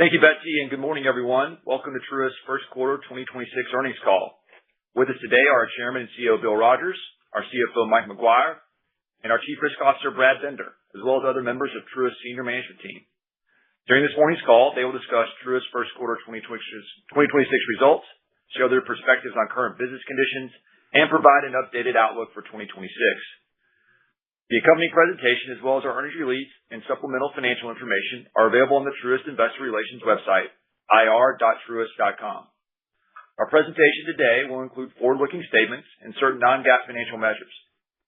Thank you, Betsy, and good morning, everyone. Welcome to Truist's first quarter 2026 earnings call. With us today are our Chairman and CEO, Bill Rogers, our CFO, Mike McGuire, and our Chief Risk Officer, Brad Bender, as well as other members of Truist's senior management team. During this morning's call, they will discuss Truist's first quarter 2026 results, share their perspectives on current business conditions, and provide an updated outlook for 2026. The accompanying presentation, as well as our earnings release and supplemental financial information, are available on the Truist Investor Relations website, ir.truist.com. Our presentation today will include forward-looking statements and certain non-GAAP financial measures.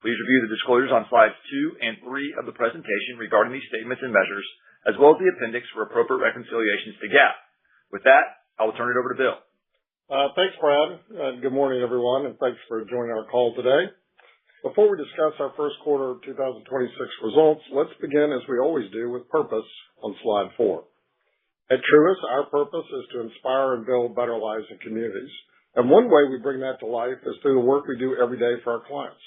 Please review the disclosures on slides 2 and 3 of the presentation regarding these statements and measures, as well as the appendix for appropriate reconciliations to GAAP. With that, I will turn it over to Bill. Thanks, Brad. Good morning, everyone, and thanks for joining our call today. Before we discuss our first quarter 2026 results, let's begin, as we always do, with purpose on slide 4. At Truist, our purpose is to inspire and build better lives and communities. And one way we bring that to life is through the work we do every day for our clients.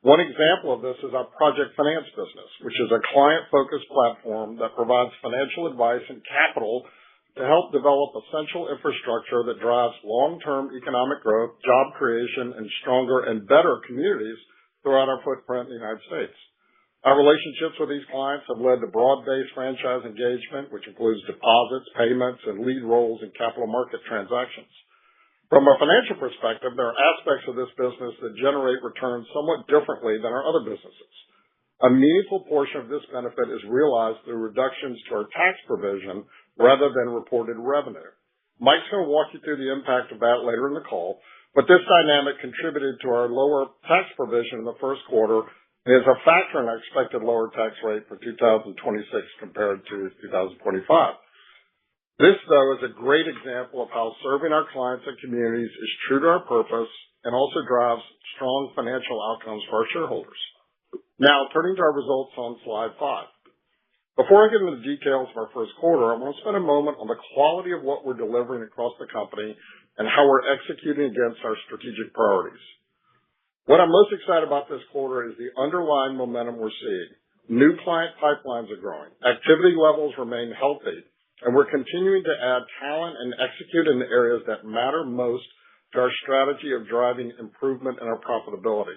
One example of this is our project finance business, which is a client-focused platform that provides financial advice and capital to help develop essential infrastructure that drives long-term economic growth, job creation, and stronger and better communities throughout our footprint in the United States. Our relationships with these clients have led to broad-based franchise engagement, which includes deposits, payments, and lead roles in capital market transactions. From a financial perspective, there are aspects of this business that generate returns somewhat differently than our other businesses. A meaningful portion of this benefit is realized through reductions to our tax provision rather than reported revenue. Mike's going to walk you through the impact of that later in the call, but this dynamic contributed to our lower tax provision in the first quarter and is a factor in our expected lower tax rate for 2026 compared to 2025. This, though, is a great example of how serving our clients and communities is true to our purpose and also drives strong financial outcomes for our shareholders. Now, turning to our results on slide 5. Before I get into the details of our first quarter, I want to spend a moment on the quality of what we're delivering across the company and how we're executing against our strategic priorities. What I'm most excited about this quarter is the underlying momentum we're seeing. New client pipelines are growing, activity levels remain healthy, and we're continuing to add talent and execute in the areas that matter most to our strategy of driving improvement in our profitability.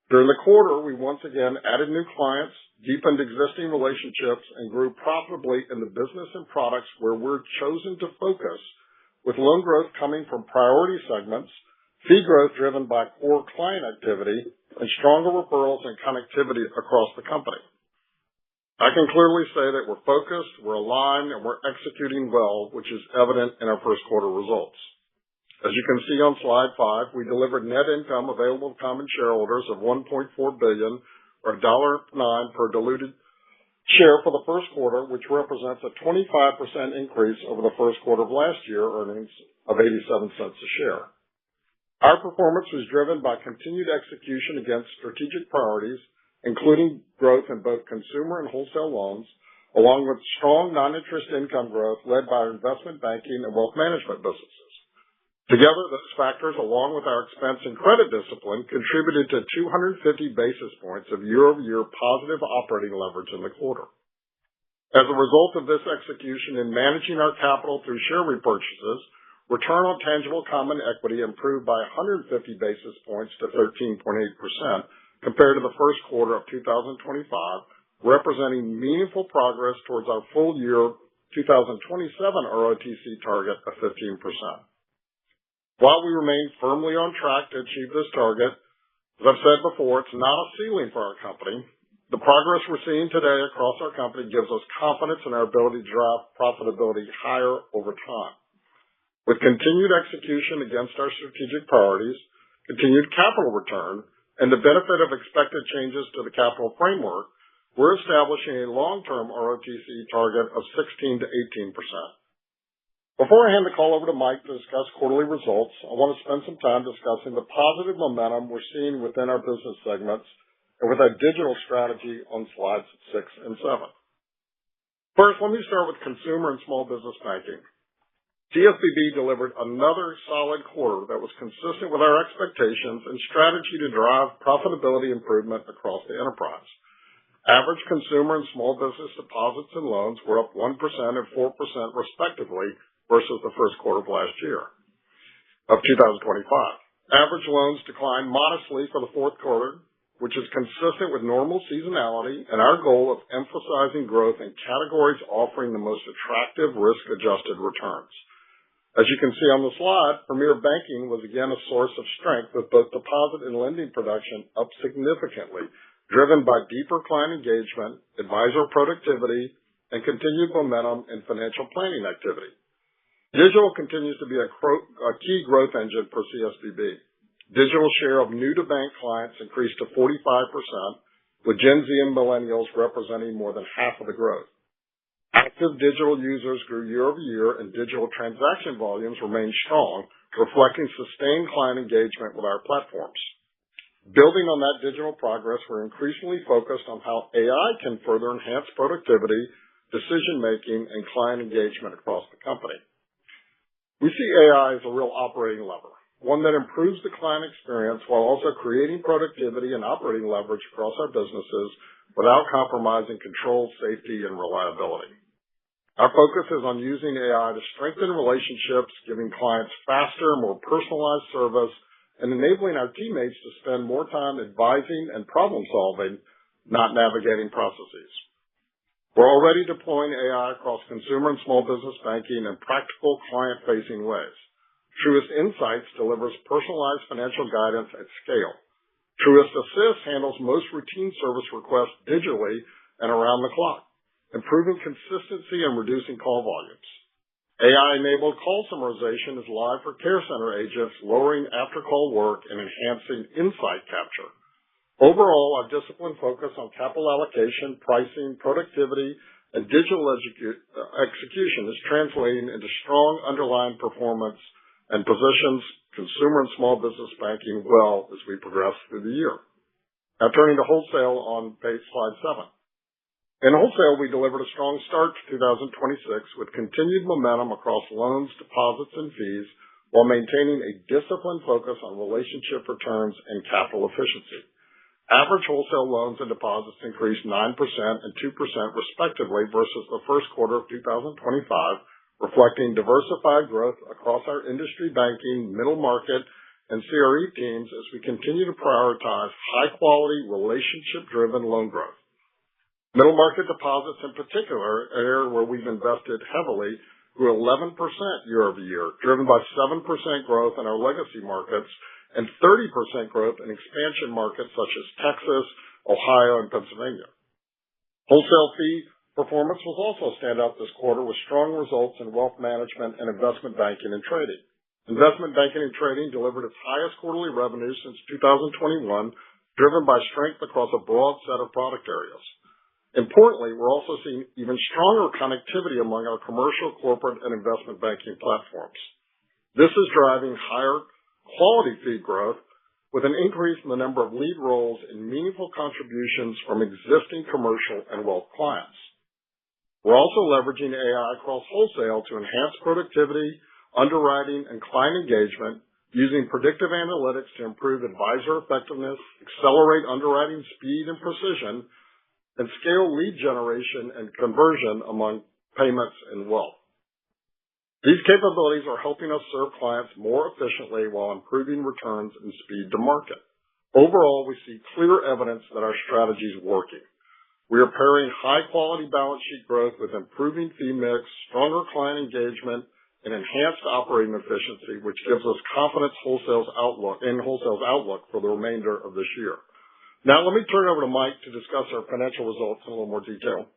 During the quarter, we once again added new clients, deepened existing relationships, and grew profitably in the business and products where we're chosen to focus, with loan growth coming from priority segments, fee growth driven by core client activity, and stronger referrals and connectivity across the company. I can clearly say that we're focused, we're aligned, and we're executing well, which is evident in our first quarter results. As you can see on slide 5, we delivered net income available to common shareholders of $1.4 billion, or $1.09 per diluted share for the first quarter, which represents a 25% increase over the first quarter of last year earnings of 87 cents a share. Our performance was driven by continued execution against strategic priorities, including growth in both consumer and wholesale loans, along with strong non-interest income growth led by our investment banking and wealth management businesses. Together, those factors, along with our expense and credit discipline, contributed to 250 basis points of year-over-year positive operating leverage in the quarter. As a result of this execution in managing our capital through share repurchases, return on tangible common equity improved by 150 basis points to 13.8% compared to the first quarter of 2025, representing meaningful progress towards our full year 2027 ROTC target of 15%. While we remain firmly on track to achieve this target, as I've said before, it's not a ceiling for our company. The progress we're seeing today across our company gives us confidence in our ability to drive profitability higher over time. With continued execution against our strategic priorities, continued capital return, and the benefit of expected changes to the capital framework, we're establishing a long-term ROTC target of 16 to 18%. Before I hand the call over to Mike to discuss quarterly results, I want to spend some time discussing the positive momentum we're seeing within our business segments and with our digital strategy on slides 6 and 7. First, let me start with consumer and small business banking. CSBB delivered another solid quarter that was consistent with our expectations and strategy to drive profitability improvement across the enterprise. Average consumer and small business deposits and loans were up 1% and 4% respectively versus the first quarter of last year of 2025. Average loans declined modestly for the fourth quarter, which is consistent with normal seasonality and our goal of emphasizing growth in categories offering the most attractive risk-adjusted returns. As you can see on the slide, Premier Banking was again a source of strength with both deposit and lending production up significantly, driven by deeper client engagement, advisor productivity, and continued momentum in financial planning activity. Digital continues to be a key growth engine for CSBB. Digital share of new-to-bank clients increased to 45%, with Gen Z and millennials representing more than half of the growth. Active digital users grew year over year, and digital transaction volumes remained strong, reflecting sustained client engagement with our platforms. Building on that digital progress, we're increasingly focused on how AI can further enhance productivity, decision-making, and client engagement across the company. We see AI as a real operating lever, one that improves the client experience while also creating productivity and operating leverage across our businesses without compromising control, safety, and reliability. Our focus is on using AI to strengthen relationships, giving clients faster, more personalized service, and enabling our teammates to spend more time advising and problem-solving, not navigating processes. We're already deploying AI across consumer and small business banking in practical client-facing ways. Truist Insights delivers personalized financial guidance at scale. Truist Assist handles most routine service requests digitally and around the clock, improving consistency and reducing call volumes. AI-enabled call summarization is live for care center agents, lowering after-call work and enhancing insight capture. Overall, our disciplined focus on capital allocation, pricing, productivity, and digital execution is translating into strong underlying performance and positions consumer and small business banking well as we progress through the year. Now turning to wholesale on slide 7. In wholesale, we delivered a strong start to 2026 with continued momentum across loans, deposits, and fees while maintaining a disciplined focus on relationship returns and capital efficiency. Average wholesale loans and deposits increased 9% and 2% respectively versus the first quarter of 2025, reflecting diversified growth across our industry banking, middle market, and CRE teams as we continue to prioritize high-quality, relationship-driven loan growth. Middle market deposits in particular, an area where we've invested heavily, grew 11% year over year, driven by 7% growth in our legacy markets and 30% growth in expansion markets such as Texas, Ohio, and Pennsylvania. Wholesale fee performance was also a standout this quarter with strong results in wealth management and investment banking and trading. Investment banking and trading delivered its highest quarterly revenue since 2021, driven by strength across a broad set of product areas. Importantly, we're also seeing even stronger connectivity among our commercial, corporate, and investment banking platforms. This is driving higher quality fee growth with an increase in the number of lead roles and meaningful contributions from existing commercial and wealth clients. We're also leveraging AI across wholesale to enhance productivity, underwriting, and client engagement, using predictive analytics to improve advisor effectiveness, accelerate underwriting speed and precision, and scale lead generation and conversion among payments and wealth. These capabilities are helping us serve clients more efficiently while improving returns and speed to market. Overall, we see clear evidence that our strategy is working. We are pairing high-quality balance sheet growth with improving fee mix, stronger client engagement, and enhanced operating efficiency, which gives us confidence in wholesale's outlook for the remainder of this year. Now, let me turn it over to Mike to discuss our financial results in a little more detail.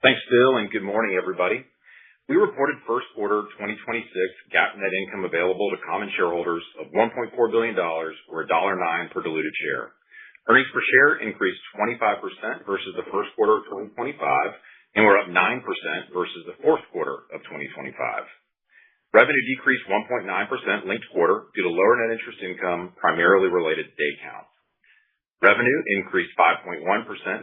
Thanks, Bill, and good morning, everybody. We reported first quarter 2026 GAAP net income available to common shareholders of $1.4 billion or $1.09 per diluted share. Earnings per share increased 25% versus the first quarter of 2025 and were up 9% versus the fourth quarter of 2025. Revenue decreased 1.9% linked quarter due to lower net interest income, primarily related to day count. Revenue increased 5.1%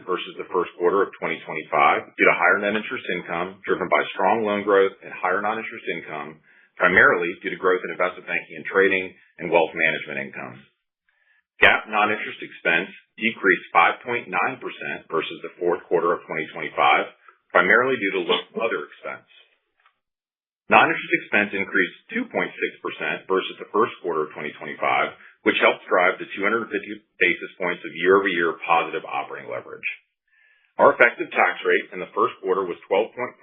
versus the first quarter of 2025 due to higher net interest income driven by strong loan growth and higher non-interest income, primarily due to growth in investment banking and trading and wealth management income. GAAP non-interest expense decreased 5.9% versus the fourth quarter of 2025, primarily due to lower other expense. Non-interest expense increased 2.6% versus the first quarter of 2025, which helped drive the 250 basis points of year-over-year positive operating leverage. Our effective tax rate in the first quarter was 12.4%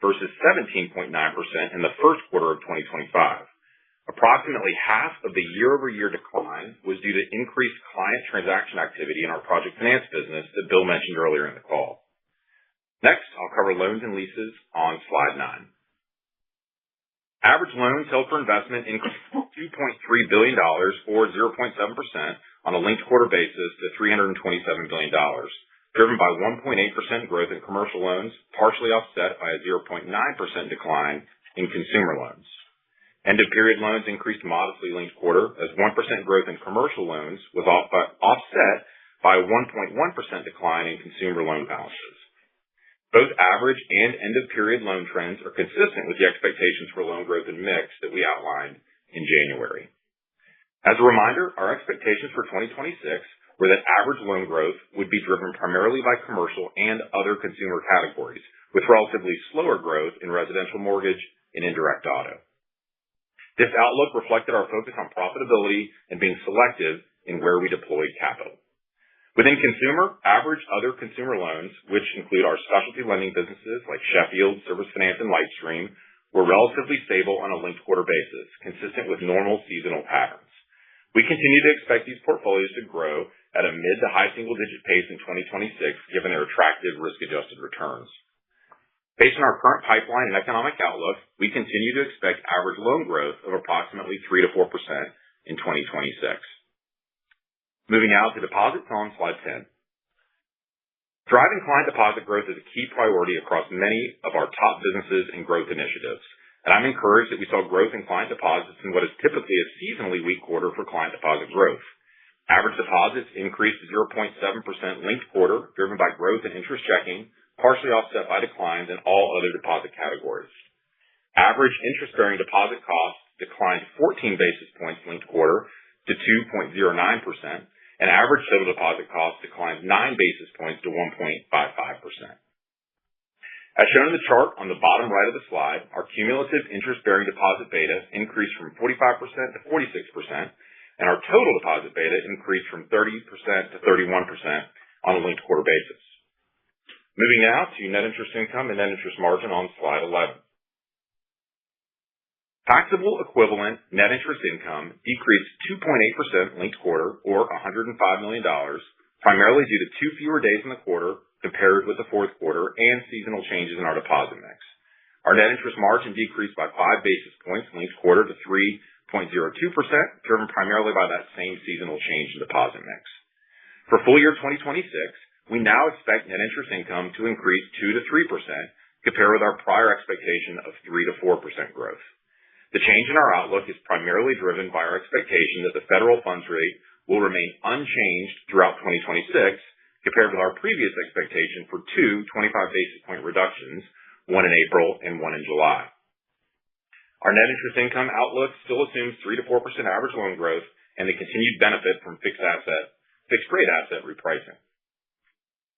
versus 17.9% in the first quarter of 2025. Approximately half of the year-over-year decline was due to increased client transaction activity in our project finance business that Bill mentioned earlier in the call. Next, I'll cover loans and leases on slide 9. Average loans held for investment increased $2.3 billion, or 0.7%, on a linked quarter basis to $327 billion, driven by 1.8% growth in commercial loans, partially offset by a 0.9% decline in consumer loans. End-of-period loans increased modestly linked quarter as 1% growth in commercial loans was offset by a 1.1% decline in consumer loan balances. Both average and end-of-period loan trends are consistent with the expectations for loan growth and mix that we outlined in January. As a reminder, our expectations for 2026 were that average loan growth would be driven primarily by commercial and other consumer categories, with relatively slower growth in residential mortgage and indirect auto. This outlook reflected our focus on profitability and being selective in where we deployed capital. Within consumer, average other consumer loans, which include our specialty lending businesses like Sheffield, Service Finance, and LightStream, were relatively stable on a linked quarter basis, consistent with normal seasonal patterns. We continue to expect these portfolios to grow at a mid to high single-digit pace in 2026, given their attractive risk-adjusted returns. Based on our current pipeline and economic outlook, we continue to expect average loan growth of approximately 3 to 4% in 2026. Moving now to deposits on slide 10. Driving client deposit growth is a key priority across many of our top businesses and growth initiatives, and I'm encouraged that we saw growth in client deposits in what is typically a seasonally weak quarter for client deposit growth. Average deposits increased 0.7% linked quarter, driven by growth in interest checking, partially offset by declines in all other deposit categories. Average interest-bearing deposit costs declined 14 basis points linked quarter to 2.09%, and average total deposit costs declined 9 basis points to 1.55%. As shown in the chart on the bottom right of the slide, our cumulative interest-bearing deposit beta increased from 45% to 46%, and our total deposit beta increased from 30% to 31% on a linked quarter basis. Moving now to net interest income and net interest margin on slide 11. Taxable equivalent net interest income decreased 2.8% linked quarter, or $105 million, primarily due to 2 fewer days in the quarter compared with the fourth quarter and seasonal changes in our deposit mix. Our net interest margin decreased by 5 basis points linked quarter to 3.02%, driven primarily by that same seasonal change in deposit mix. For full year 2026, we now expect net interest income to increase 2 to 3%, compared with our prior expectation of 3 to 4% growth. The change in our outlook is primarily driven by our expectation that the federal funds rate will remain unchanged throughout 2026, compared with our previous expectation for 2 25 basis point reductions, one in April and one in July. Our net interest income outlook still assumes 3 to 4% average loan growth and the continued benefit from fixed rate asset repricing.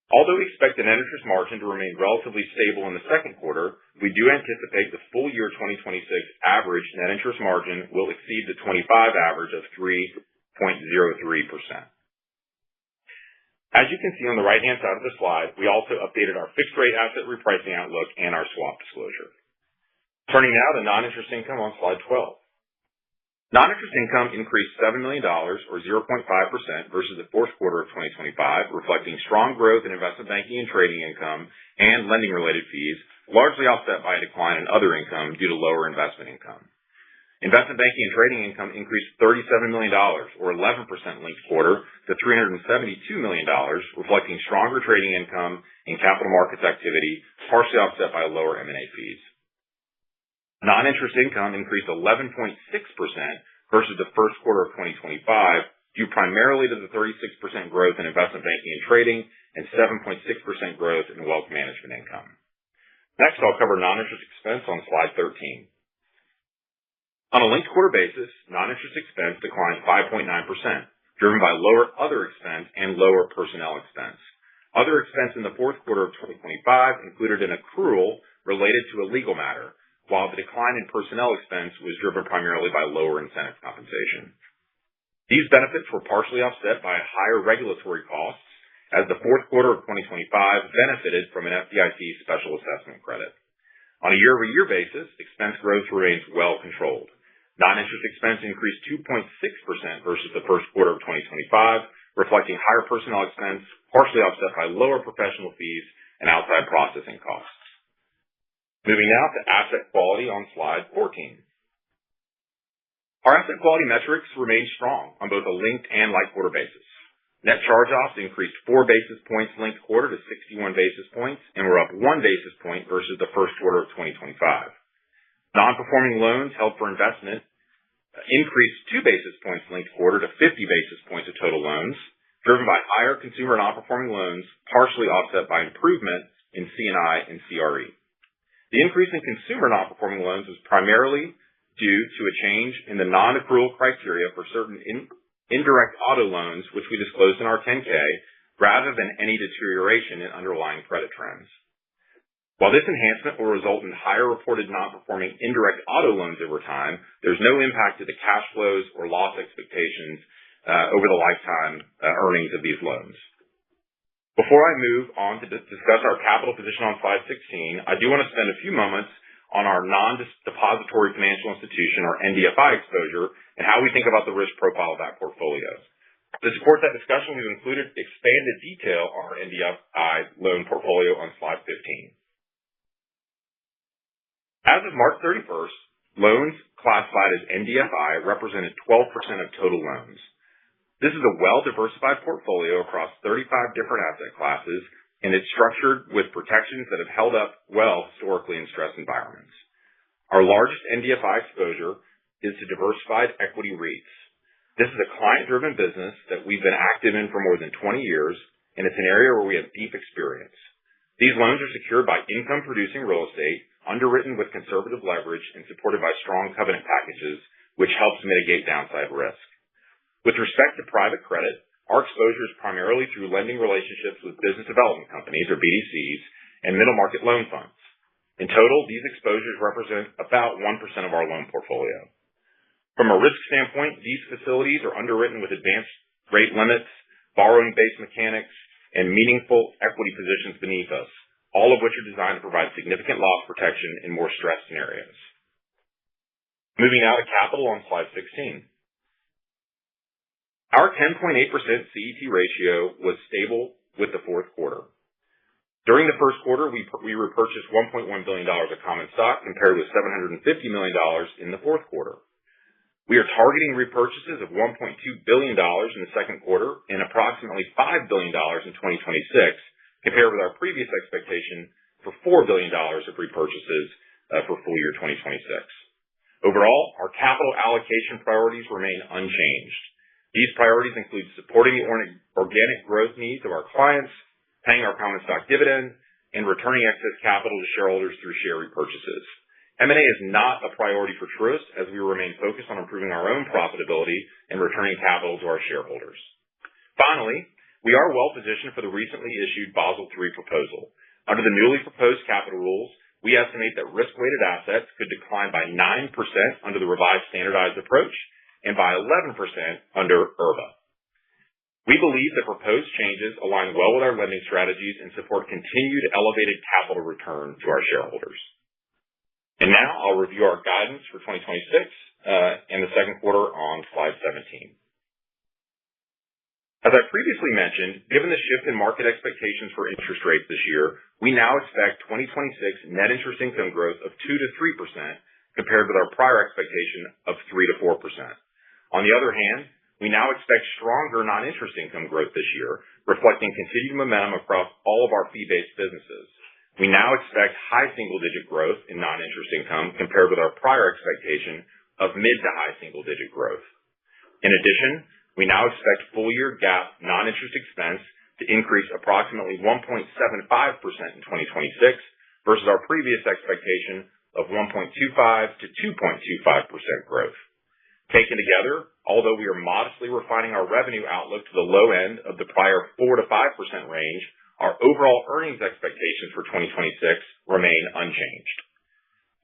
Although we expect the net interest margin to remain relatively stable in the second quarter, we do anticipate the full year 2026 average net interest margin will exceed the 25 average of 3.03%. As you can see on the right-hand side of the slide, we also updated our fixed rate asset repricing outlook and our swap disclosure. Turning now to non-interest income on slide 12. Non-interest income increased $7 million, or 0.5%, versus the fourth quarter of 2025, reflecting strong growth in investment banking and trading income and lending-related fees, largely offset by a decline in other income due to lower investment income. Investment banking and trading income increased $37 million, or 11% linked quarter, to $372 million, reflecting stronger trading income and capital markets activity, partially offset by lower M&A fees. Non-interest income increased 11.6% versus the first quarter of 2025, due primarily to the 36% growth in investment banking and trading and 7.6% growth in wealth management income. Next, I'll cover non-interest expense on slide 13. On a linked quarter basis, non-interest expense declined 5.9%, driven by lower other expense and lower personnel expense. Other expense in the fourth quarter of 2025 included an accrual related to a legal matter, while the decline in personnel expense was driven primarily by lower incentive compensation. These benefits were partially offset by higher regulatory costs, as the fourth quarter of 2025 benefited from an FDIC special assessment credit. On a year-over-year basis, expense growth remains well controlled. Non-interest expense increased 2.6% versus the first quarter of 2025, reflecting higher personnel expense, partially offset by lower professional fees and outside processing costs. Moving now to asset quality on slide 14. Our asset quality metrics remain strong on both a linked and like quarter basis. Net charge-offs increased 4 basis points linked quarter to 61 basis points and were up 1 basis point versus the first quarter of 2025. Non-performing loans held for investment increased 2 basis points linked quarter to 50 basis points of total loans, driven by higher consumer non-performing loans, partially offset by improvement in C&I and CRE. The increase in consumer non-performing loans was primarily due to a change in the non-accrual criteria for certain indirect auto loans, which we disclosed in our 10-K, rather than any deterioration in underlying credit trends. While this enhancement will result in higher reported non-performing indirect auto loans over time, there's no impact to the cash flows or loss expectations over the lifetime earnings of these loans. Before I move on to discuss our capital position on slide 16, I do want to spend a few moments on our non-depository financial institution, or NDFI exposure, and how we think about the risk profile of that portfolio. To support that discussion, we've included expanded detail on our NDFI loan portfolio on slide 15. As of March 31st, loans classified as NDFI represented 12% of total loans. This is a well-diversified portfolio across 35 different asset classes, and it's structured with protections that have held up well historically in stress environments. Our largest NDFI exposure is to diversified equity REITs. This is a client-driven business that we've been active in for more than 20 years, and it's an area where we have deep experience. These loans are secured by income-producing real estate, underwritten with conservative leverage, and supported by strong covenant packages, which helps mitigate downside risk. With respect to private credit, our exposure is primarily through lending relationships with business development companies, or BDCs, and middle market loan funds. In total, these exposures represent about 1% of our loan portfolio. From a risk standpoint, these facilities are underwritten with advanced rate limits, borrowing-based mechanics, and meaningful equity positions beneath us, all of which are designed to provide significant loss protection in more stressed scenarios. Moving now to capital on slide 16. Our 10.8% CET ratio was stable with the fourth quarter. During the first quarter, we repurchased $1.1 billion of common stock, compared with $750 million in the fourth quarter. We are targeting repurchases of $1.2 billion in the second quarter and approximately $5 billion in 2026, compared with our previous expectation for $4 billion of repurchases for full year 2026. Overall, our capital allocation priorities remain unchanged. These priorities include supporting the organic growth needs of our clients, paying our common stock dividend, and returning excess capital to shareholders through share repurchases. M&A is not a priority for Truist, as we remain focused on improving our own profitability and returning capital to our shareholders. Finally, we are well positioned for the recently issued Basel III proposal. Under the newly proposed capital rules, we estimate that risk-weighted assets could decline by 9% under the revised standardized approach and by 11% under IRBA. We believe the proposed changes align well with our lending strategies and support continued elevated capital return to our shareholders. And now I'll review our guidance for 2026 and the second quarter on slide 17. As I previously mentioned, given the shift in market expectations for interest rates this year, we now expect 2026 net interest income growth of 2 to 3%, compared with our prior expectation of 3 to 4%. On the other hand, we now expect stronger non-interest income growth this year, reflecting continued momentum across all of our fee-based businesses. We now expect high single-digit growth in non-interest income, compared with our prior expectation of mid to high single-digit growth. In addition, we now expect full-year GAAP non-interest expense to increase approximately 1.75% in 2026 versus our previous expectation of 1.25 to 2.25% growth. Taken together, although we are modestly refining our revenue outlook to the low end of the prior 4 to 5% range, our overall earnings expectations for 2026 remain unchanged.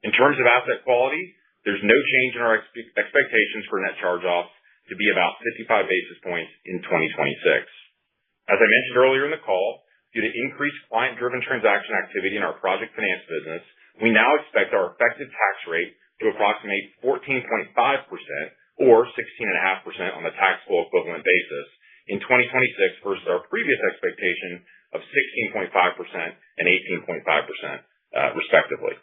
In terms of asset quality, there's no change in our expectations for net charge-offs to be about 55 basis points in 2026. As I mentioned earlier in the call, due to increased client-driven transaction activity in our project finance business, we now expect our effective tax rate to approximate 14.5% or 16.5% on the taxable equivalent basis in 2026 versus our previous expectation of 16.5% and 18.5%, respectively.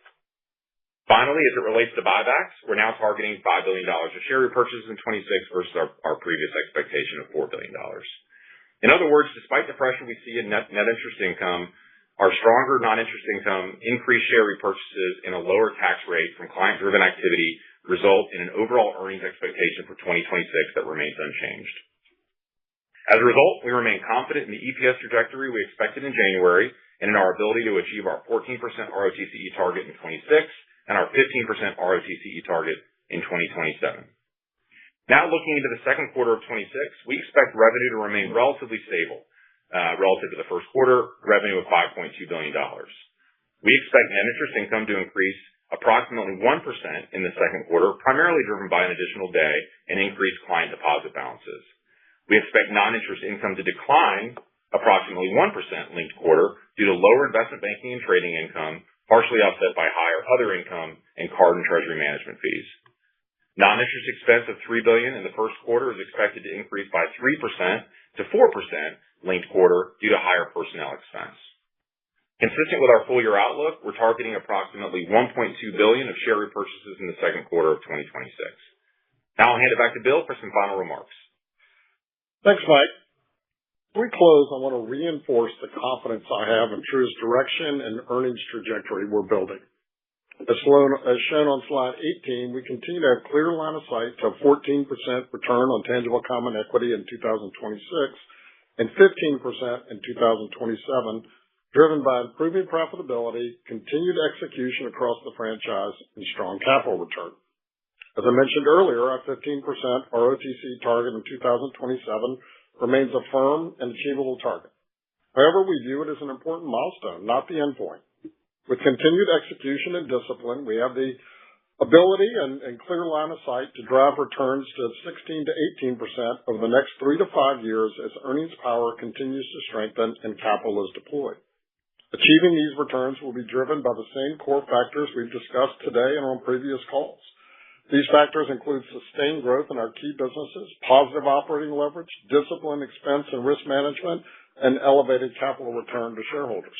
Finally, as it relates to buybacks, we're now targeting $5 billion of share repurchases in 26 versus our previous expectation of $4 billion. In other words, despite the pressure we see in net interest income, our stronger non-interest income, increased share repurchases, and a lower tax rate from client-driven activity result in an overall earnings expectation for 2026 that remains unchanged. As a result, we remain confident in the EPS trajectory we expected in January and in our ability to achieve our 14% ROTCE target in 26 and our 15% ROTCE target in 2027. Now looking into the second quarter of 26, we expect revenue to remain relatively stable relative to the first quarter revenue of $5.2 billion. We expect net interest income to increase approximately 1% in the second quarter, primarily driven by an additional day and increased client deposit balances. We expect non-interest income to decline approximately 1% linked quarter due to lower investment banking and trading income, partially offset by higher other income and card and treasury management fees. Non-interest expense of $3 billion in the first quarter is expected to increase by 3% to 4% linked quarter due to higher personnel expense. Consistent with our full year outlook, we're targeting approximately $1.2 billion of share repurchases in the second quarter of 2026. Now I'll hand it back to Bill for some final remarks. Thanks, Mike. Before we close, I want to reinforce the confidence I have in Truist's direction and earnings trajectory we're building. As shown on slide 18, we continue to have clear line of sight to a 14% return on tangible common equity in 2026 and 15% in 2027, driven by improving profitability, continued execution across the franchise, and strong capital return. As I mentioned earlier, our 15% ROTCE target in 2027 remains a firm and achievable target. However, we view it as an important milestone, not the endpoint. With continued execution and discipline, we have the ability and clear line of sight to drive returns to 16 to 18% over the next 3 to 5 years as earnings power continues to strengthen and capital is deployed. Achieving these returns will be driven by the same core factors we've discussed today and on previous calls. These factors include sustained growth in our key businesses, positive operating leverage, disciplined expense and risk management, and elevated capital return to shareholders.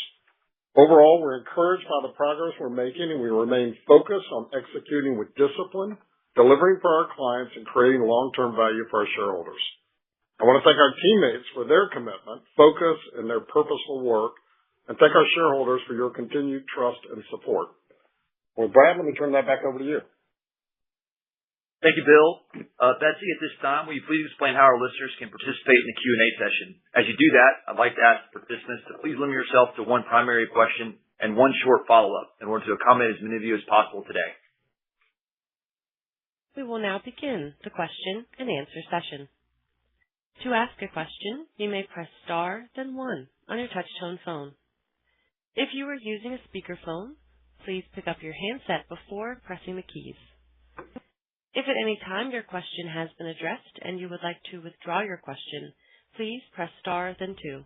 Overall, we're encouraged by the progress we're making, and we remain focused on executing with discipline, delivering for our clients, and creating long-term value for our shareholders. I want to thank our teammates for their commitment, focus, and their purposeful work, and thank our shareholders for your continued trust and support. Well, Brad, let me turn that back over to you. Thank you, Bill. Betsy, at this time, will you please explain how our listeners can participate in the Q&A session? As you do that, I'd like to ask participants to please limit yourself to one primary question and one short follow-up in order to accommodate as many of you as possible today. We will now begin the question and answer session. To ask a question, you may press star, then 1 on your touch-tone phone. If you are using a speakerphone, please pick up your handset before pressing the keys. If at any time your question has been addressed and you would like to withdraw your question, please press star, then 2.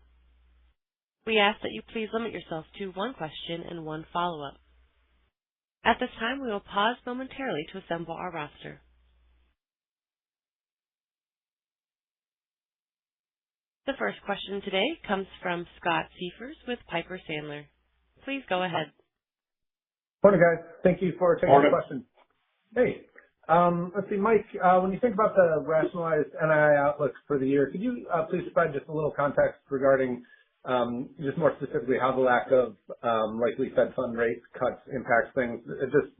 We ask that you please limit yourself to one question and one follow-up. At this time, we will pause momentarily to assemble our roster. The first question today comes from Scott Siefers with Piper Sandler. Please go ahead. Morning, guys. Thank you for taking the question. Hey. Let's see, Mike, when you think about the rationalized NII outlook for the year, could you please provide just a little context regarding just more specifically how the lack of likely Fed fund rate cuts impacts things? Just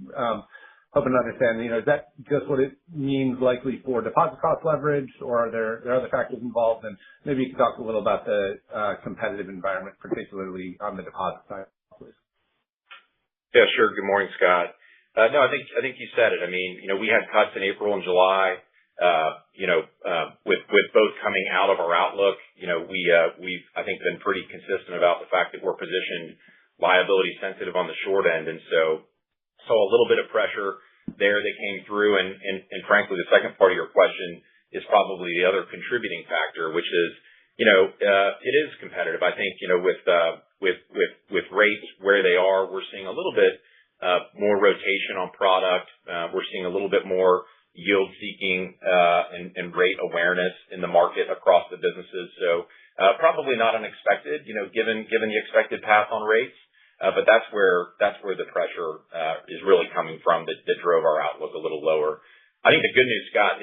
hoping to understand, is that just what it means likely for deposit cost leverage, or are there other factors involved? And maybe you could talk a little about the competitive environment, particularly on the deposit side, please. Yeah, sure. Good morning, Scott. No, I think you said it. I mean, we had cuts in April and July. with both coming out of our outlook, we've, I think, been pretty consistent about the fact that we're positioned liability sensitive on the short end. And so a little bit of pressure there that came through. And frankly, the second part of your question is probably the other contributing factor, which is, it is competitive. I think, with rates where they are, we're seeing a little bit more rotation on product. We're seeing a little bit more yield seeking and rate awareness in the market across the businesses. So probably not unexpected, given the expected path on rates. But that's where the pressure is really coming from that drove our outlook a little lower. I think the good news, Scott,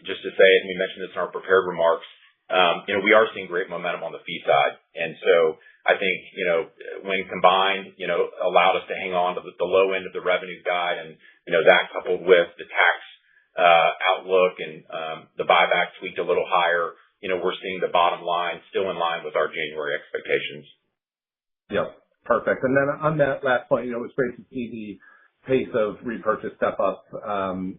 just to say it, and we mentioned this in our prepared remarks, we are seeing great momentum on the fee side. And so I think, when combined, allowed us to hang on to the low end of the revenue guide, and, that coupled with the tax outlook and the buyback tweaked a little higher, we're seeing the bottom line still in line with our January expectations. Yep. Perfect. And then on that last point, it's great to see the pace of repurchase step up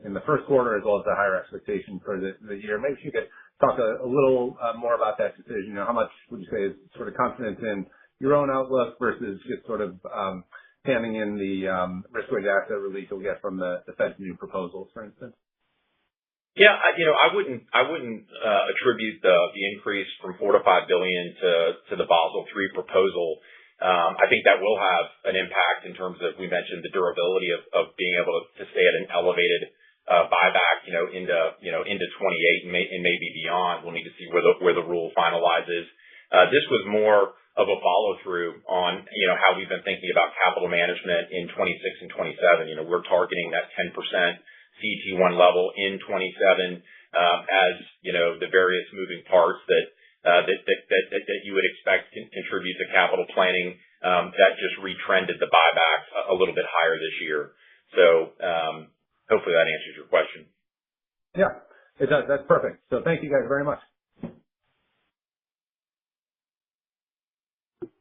in the first quarter, as well as the higher expectation for the year. Maybe you could talk a little more about that decision. How much would you say is sort of confidence in your own outlook versus just sort of handing in the risk-weighted asset relief you'll get from the Fed's new proposals, for instance? Yeah, I wouldn't attribute the increase from $4 to $5 billion to the Basel III proposal. I think that will have an impact in terms of, we mentioned, the durability of being able to stay at an elevated buyback, into 28 and maybe beyond. We'll need to see where the rule finalizes. This was more of a follow through on, how we've been thinking about capital management in 26 and 27. We're targeting that 10% CET1 level in 27, as, the various moving parts that you would expect to contribute to capital planning, that just retrended the buyback a little bit higher this year. So, hopefully that answers your question. Yeah, it does. That's perfect. So thank you guys very much.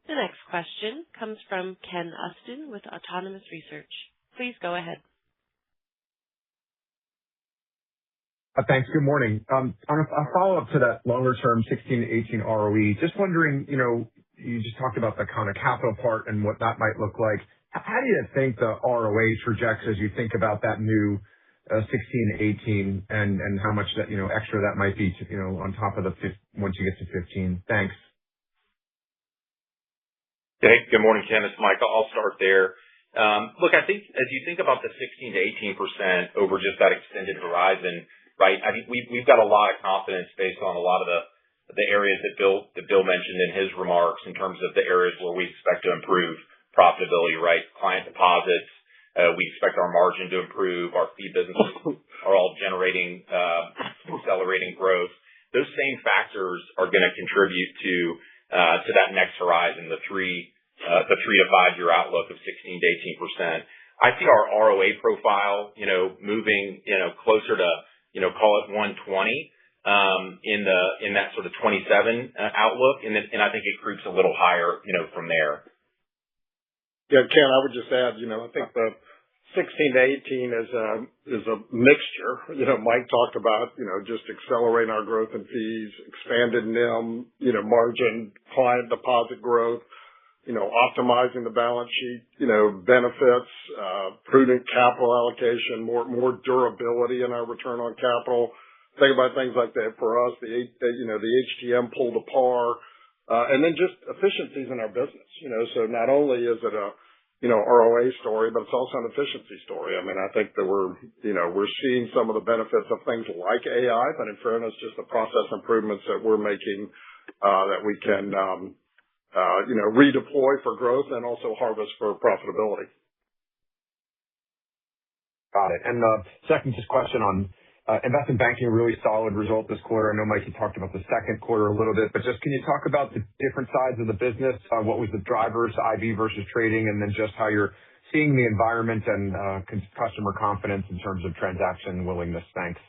The next question comes from Ken Usdin with Autonomous Research. Please go ahead. Thanks. Good morning. On a follow-up to that longer-term 16 to 18 ROE, just wondering, you just talked about the kind of capital part and what that might look like. How do you think the ROA trajects as you think about that new 16 to 18 and how much that, extra that might be, on top of once you get to 15? Thanks. Hey, good morning, Ken. It's Mike. I'll start there. Look, I think as you think about the 16 to 18% over just that extended horizon, right? I think we've got a lot of confidence based on a lot of the areas that Bill mentioned in his remarks in terms of the areas where we expect to improve profitability, right? Client deposits, we expect our margin to improve. Our fee businesses are all generating accelerating growth. Those same factors are going to contribute to that next horizon, the 3 to 5 year outlook of 16 to 18%. I see our ROA profile, moving, closer to, call it 120, in that sort of 27 outlook. And I think it creeps a little higher, from there. Yeah, Ken, I would just add, I think the 16 to 18 is a mixture. Mike talked about, just accelerating our growth in fees, expanded NIM, margin, client deposit growth, optimizing the balance sheet, benefits, prudent capital allocation, more durability in our return on capital. Think about things like that for us, the HTM pull to par, and then just efficiencies in our business. So not only is it a, ROA story, but it's also an efficiency story. I mean, I think that we're seeing some of the benefits of things like AI, but in fairness, just the process improvements that we're making, that we can, redeploy for growth and also harvest for profitability. Got it. And second just question on investment banking, a really solid result this quarter. I know, Mike, you talked about the second quarter a little bit, but just can you talk about the different sides of the business? What was the drivers, IB versus trading, and then just how you're seeing the environment and customer confidence in terms of transaction willingness? Thanks.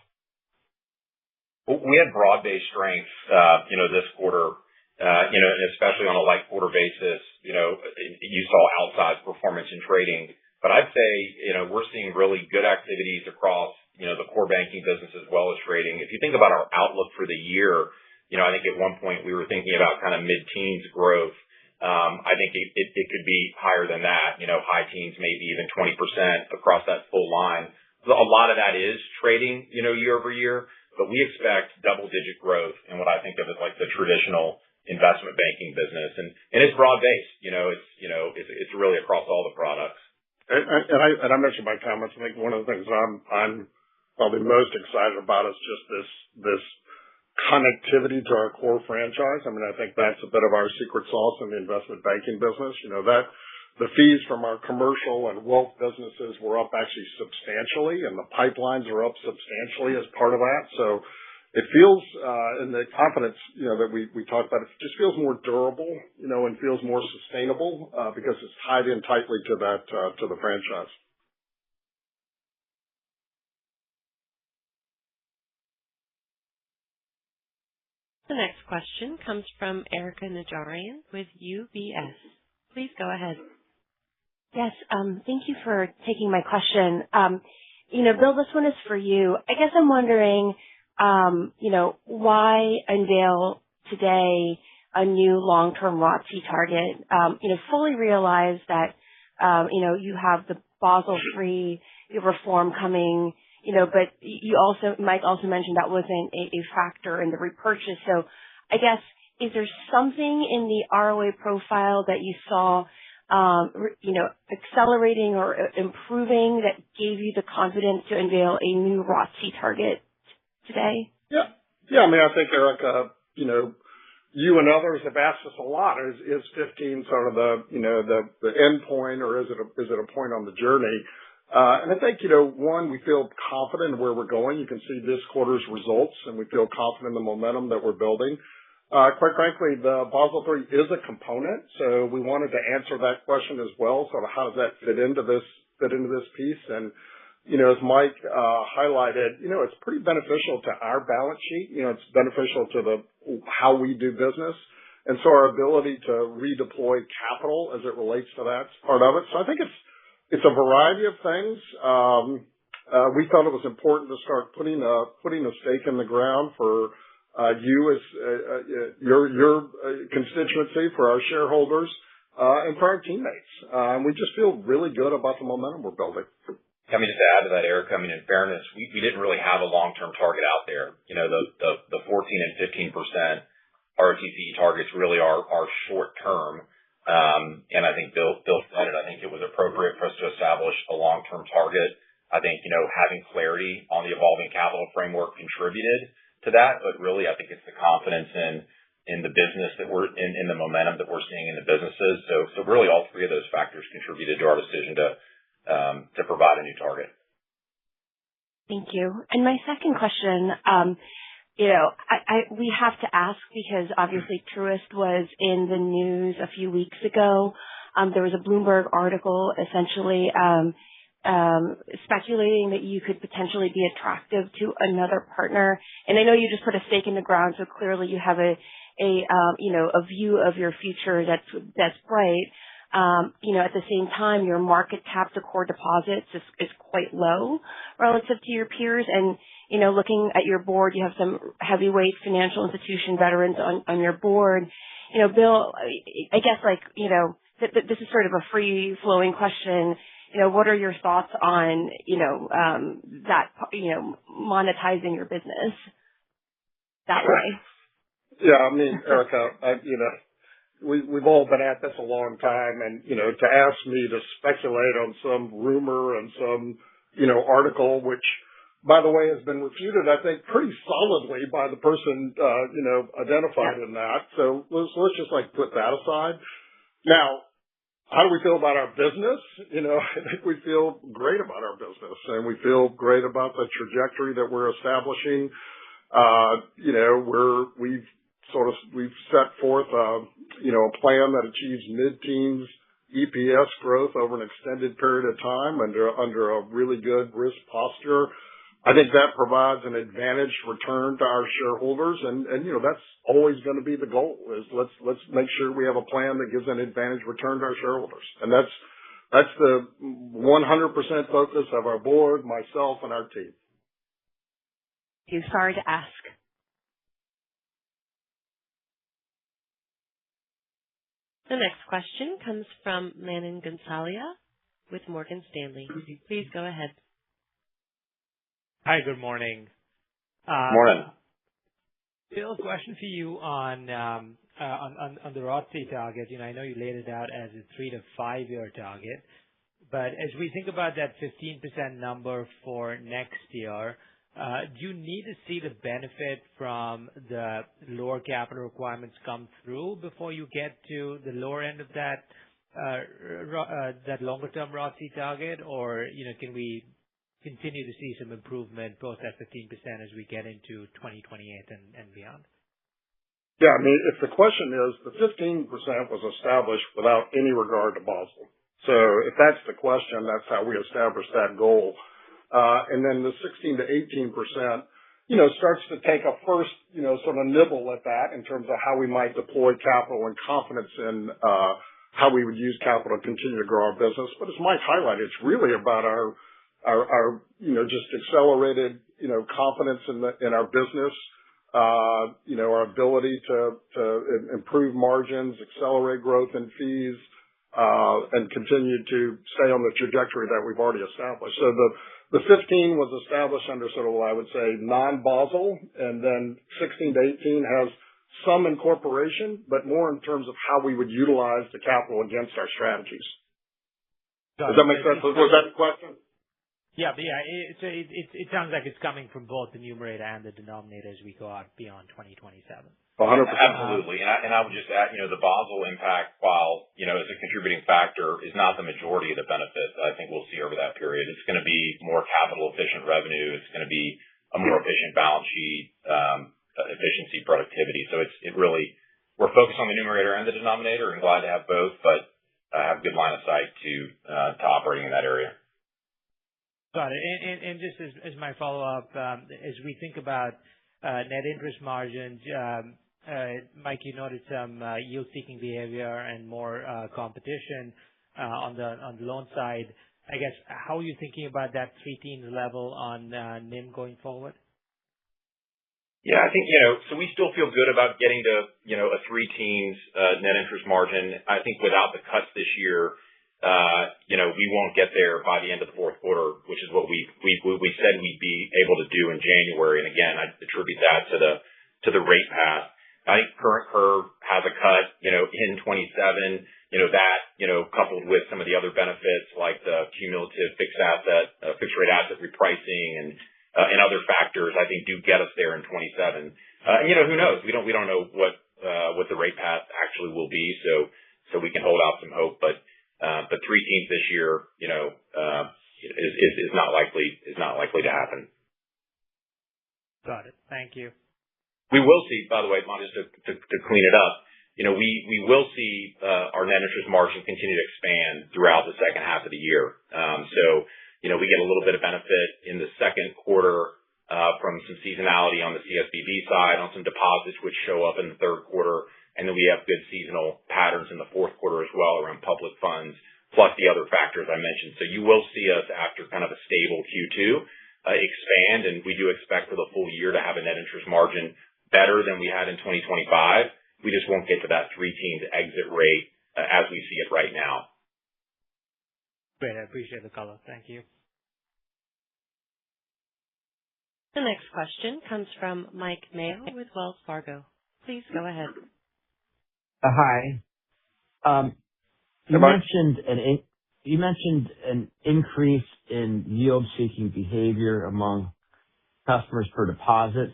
We had broad-based strength, this quarter, especially on a like quarter basis. You saw outsized performance in trading, but I'd say, we're seeing really good activities across the core banking business as well as trading. If you think about our outlook for the year, I think at one point we were thinking about kind of mid-teens growth. I think it could be higher than that, high teens, maybe even 20% across that full line. A lot of that is trading, year over year, but we expect double-digit growth in what I think of as like the traditional investment banking business. And it's broad-based, it's really across all the products. And I mentioned my comments. I think one of the things I'm probably most excited about is just this connectivity to our core franchise. I mean, I think that's a bit of our secret sauce in the investment banking business. That the fees from our commercial and wealth businesses were up actually substantially, and the pipelines are up substantially as part of that. So it feels, and the confidence, that we talked about, it just feels more durable, and feels more sustainable, because it's tied in tightly to that, to the franchise. The next question comes from Erika Najarian with UBS. Please go ahead. Yes, thank you for taking my question. Bill, this one is for you. I guess I'm wondering, why unveil today a new long-term ROTCE target? Fully realize that, you have the Basel III reform coming, but Mike also mentioned that wasn't a factor in the repurchase. So I guess, is there something in the ROA profile that you saw, accelerating or improving that gave you the confidence to unveil a new ROTCE target today? Yeah. I mean, I think, Erika, you and others have asked us a lot, is 15 sort of the end point, or is it a point on the journey? And I think, one, we feel confident in where we're going. You can see this quarter's results, and we feel confident in the momentum that we're building. Quite frankly, the Basel III is a component, so we wanted to answer that question as well. Sort of how does that fit into this piece? And, as Mike highlighted, it's pretty beneficial to our balance sheet. It's beneficial to how we do business. And so our ability to redeploy capital as it relates to that's part of it. So I think it's a variety of things. We felt it was important to start putting a stake in the ground for you as your constituency, for our shareholders, and for our teammates. We just feel really good about the momentum we're building. Let me just add to that, Eric. I mean, in fairness, we didn't really have a long-term target out there. The 14 and 15% ROTCE targets really are short term. And I think Bill said it. I think it was appropriate for us to establish a long-term target. I think, having clarity on the evolving capital framework contributed to that, but really I think it's the confidence in the business that we're in the momentum that we're seeing in the businesses. So really all three of those factors contributed to our decision to provide a new target. Thank you. And my second question, we have to ask because obviously Truist was in the news a few weeks ago. There was a Bloomberg article essentially speculating that you could potentially be attractive to another partner. And I know you just put a stake in the ground, so clearly you have a view of your future that's bright. At the same time, your market cap to core deposits is quite low relative to your peers. And, looking at your board, you have some heavyweight financial institution veterans on your board. Bill, I guess this is sort of a free flowing question. What are your thoughts on, that, monetizing your business that way? Yeah, I mean, Erika, we've all been at this a long time, and, to ask me to speculate on some rumor and some, article, which, by the way, has been refuted, I think, pretty solidly by the person, identified in that. So let's just put that aside. Now, how do we feel about our business? I think we feel great about our business, and we feel great about the trajectory that we're establishing. We've set forth a plan that achieves mid-teens EPS growth over an extended period of time under a really good risk posture. I think that provides an advantaged return to our shareholders, and that's always going to be the goal. Is let's make sure we have a plan that gives an advantaged return to our shareholders, and that's the 100% focus of our board, myself, and our team. Sorry to ask. The next question comes from Manan Gosalia with Morgan Stanley. Please go ahead. Hi, good morning. Morning. Bill, a question for you on the ROTCE target. I know you laid it out as a 3 to 5 year target, but as we think about that 15% number for next year, do you need to see the benefit from the lower capital requirements come through before you get to the lower end of that longer-term ROTCE target? Or, can we continue to see some improvement post that 15% as we get into 2028 and beyond? Yeah, if the question is, the 15% was established without any regard to Basel. So if that's the question, that's how we established that goal. And then the 16 to 18%, starts to take a first, sort of nibble at that in terms of how we might deploy capital and confidence in how we would use capital to continue to grow our business. But as Mike highlighted, it's really about our just accelerated, confidence in our business, our ability to improve margins, accelerate growth in fees, and continue to stay on the trajectory that we've already established. So the 15 was established under sort of what I would say non-Basel, and then 16 to 18 has some incorporation, but more in terms of how we would utilize the capital against our strategies. Does that make sense? Was that the question? Yeah. It sounds like it's coming from both the numerator and the denominator as we go out beyond 2027. 100%. Absolutely. And I would just add, the Basel impact, while, as a contributing factor, is not the majority of the benefit that I think we'll see over that period. It's going to be more capital efficient revenue. It's going to be a more efficient balance sheet, efficiency, productivity. So we're focused on the numerator and the denominator and glad to have both, but have good line of sight to operating in that area. Got it. And just as my follow-up, as we think about net interest margins, Mike, you noted some yield-seeking behavior and more competition on the loan side. I guess, how are you thinking about that 3-teens level on NIM going forward? Yeah, I think, so we still feel good about getting to, a 3-teens net interest margin. I think without the cuts this year, we won't get there by the end of the fourth quarter, which is what we said we'd be able to do in January. And again, I attribute that to the rate path. I think current curve has a cut, in 27, that, coupled with some of the other benefits like the cumulative fixed rate asset repricing and other factors, I think do get us there in 27. Who knows? We don't know what the rate path actually will be. So we can hold out some hope, but 3-teens this year, is not likely to happen. Got it. Thank you. We will see, by the way, Mon, just to clean it up, we will see our net interest margin continue to expand throughout the second half of the year. So, we get a little bit of benefit in the second quarter from some seasonality on the CSBB side, on some deposits which show up in the third quarter. And then we have good seasonal patterns in the fourth quarter as well around public funds, plus the other factors I mentioned. So you will see us, after kind of a stable Q2, expand, and we do expect for the full year to have a net interest margin better than we had in 2025. We just won't get to that 3-teens exit rate as we see it right now. Great. I appreciate the color. Thank you. The next question comes from Mike Mayo with Wells Fargo. Please go ahead. Hi. You mentioned an increase in yield-seeking behavior among customers for deposits.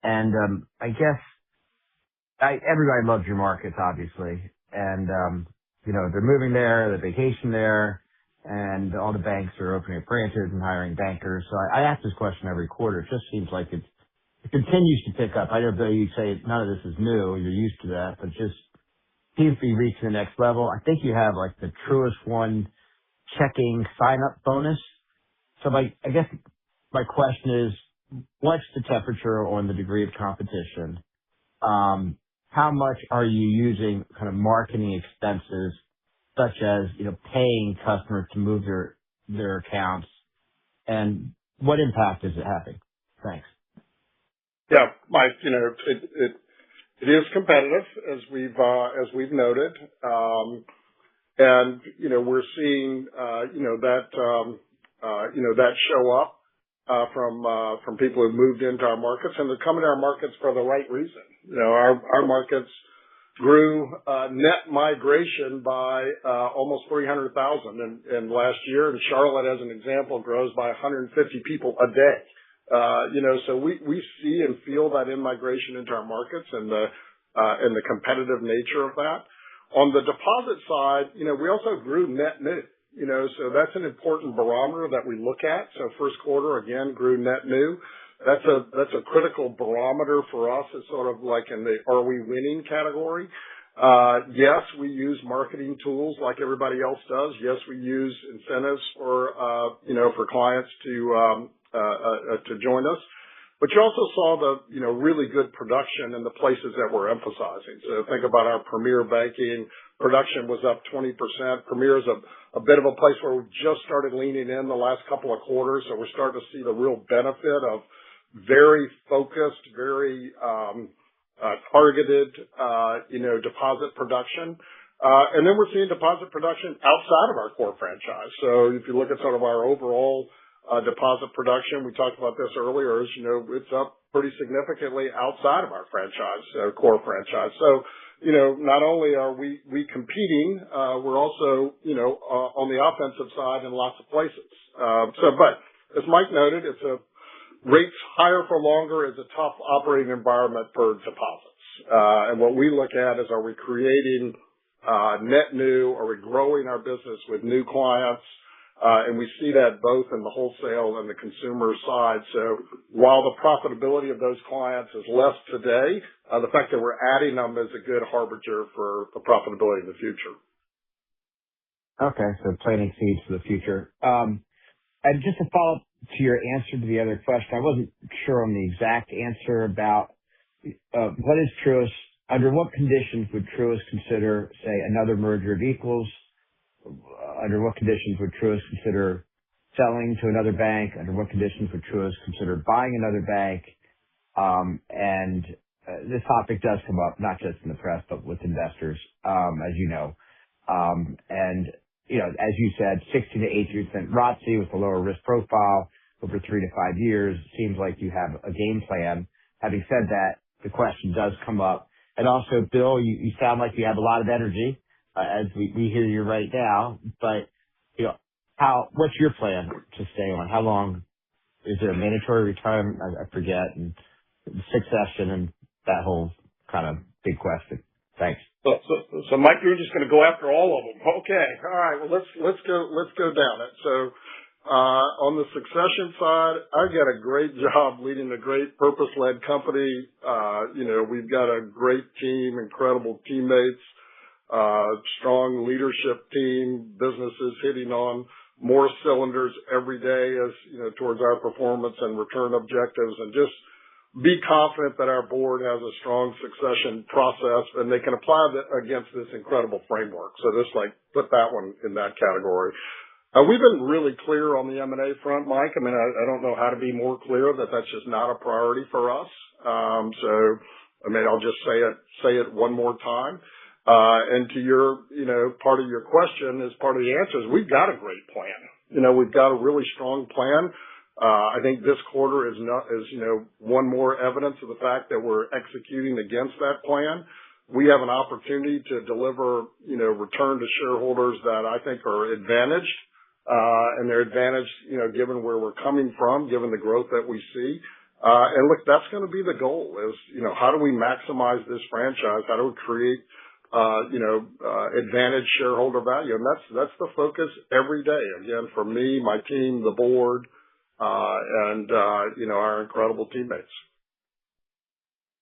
And I guess everybody loves your markets, obviously. And, they're moving there, they're vacationing there, and all the banks are opening branches and hiring bankers. So I ask this question every quarter. It just seems like it continues to pick up. I know, Bill, you say none of this is new. You're used to that, but just seems to be reaching the next level. I think you have like the Truist One checking sign-up bonus. So I guess my question is, what's the temperature on the degree of competition? How much are you using kind of marketing expenses, such as, paying customers to move their accounts? And what impact is it having? Thanks. Yeah, Mike, it is competitive as we've noted. And we're seeing, that show up from people who've moved into our markets, and they're coming to our markets for the right reason. Our markets grew net migration by almost 300,000 in last year, and Charlotte, as an example, grows by 150 people a day. So we see and feel that in-migration into our markets and the competitive nature of that. On the deposit side, we also grew net new. So that's an important barometer that we look at. So first quarter, again, grew net new. That's a critical barometer for us. It's sort of like in the are we winning category. Yes, we use marketing tools like everybody else does. Yes, we use incentives for clients to join us. But you also saw the, really good production in the places that we're emphasizing. So think about our Premier Banking. Production was up 20%. Premier is a bit of a place where we've just started leaning in the last couple of quarters. So we're starting to see the real benefit of very focused, very targeted, deposit production. And then we're seeing deposit production outside of our core franchise. So if you look at sort of our overall deposit production, we talked about this earlier, it's up pretty significantly outside of our franchise, core franchise. So, not only are we competing, we're also, on the offensive side in lots of places. But as Mike noted, rates higher for longer is a tough operating environment for deposits. And what we look at is, are we creating net new? Are we growing our business with new clients? And we see that both in the wholesale and the consumer side. So while the profitability of those clients is less today, the fact that we're adding them is a good harbinger for the profitability in the future. Okay, so planting seeds for the future. And just to follow up to your answer to the other question, I wasn't sure on the exact answer about what is Truist, under what conditions would Truist consider, say, another merger of equals? Under what conditions would Truist consider selling to another bank? Under what conditions would Truist consider buying another bank? And this topic does come up, not just in the press, but with investors, as you know. And, as you said, 16 to 18% ROTCE with a lower risk profile over 3 to 5 years. Seems like you have a game plan. Having said that, the question does come up. And also, Bill, you sound like you have a lot of energy. As we hear you right now, but what's your plan to stay on? How long is there a mandatory retirement? I forget, and succession and that whole kind of big question. Thanks. So Mike, you're just going to go after all of them. Okay, all right. Well, let's go down it. So on the succession side, I got a great job leading a great purpose-led company. We've got a great team, incredible teammates. Strong leadership team, businesses hitting on more cylinders every day as, towards our performance and return objectives, and just be confident that our board has a strong succession process and they can apply that against this incredible framework. So just put that one in that category. We've been really clear on the M&A front, Mike. I mean, I don't know how to be more clear that that's just not a priority for us. I'll just say it one more time. And to your, part of your question is part of the answer is we've got a great plan. We've got a really strong plan. I think this quarter is one more evidence of the fact that we're executing against that plan. We have an opportunity to deliver, return to shareholders that I think are advantaged. And they're advantaged, given where we're coming from, given the growth that we see. And look, that's going to be the goal is, how do we maximize this franchise? How do we create advantage shareholder value? And that's the focus every day. Again, for me, my team, the board, and our incredible teammates.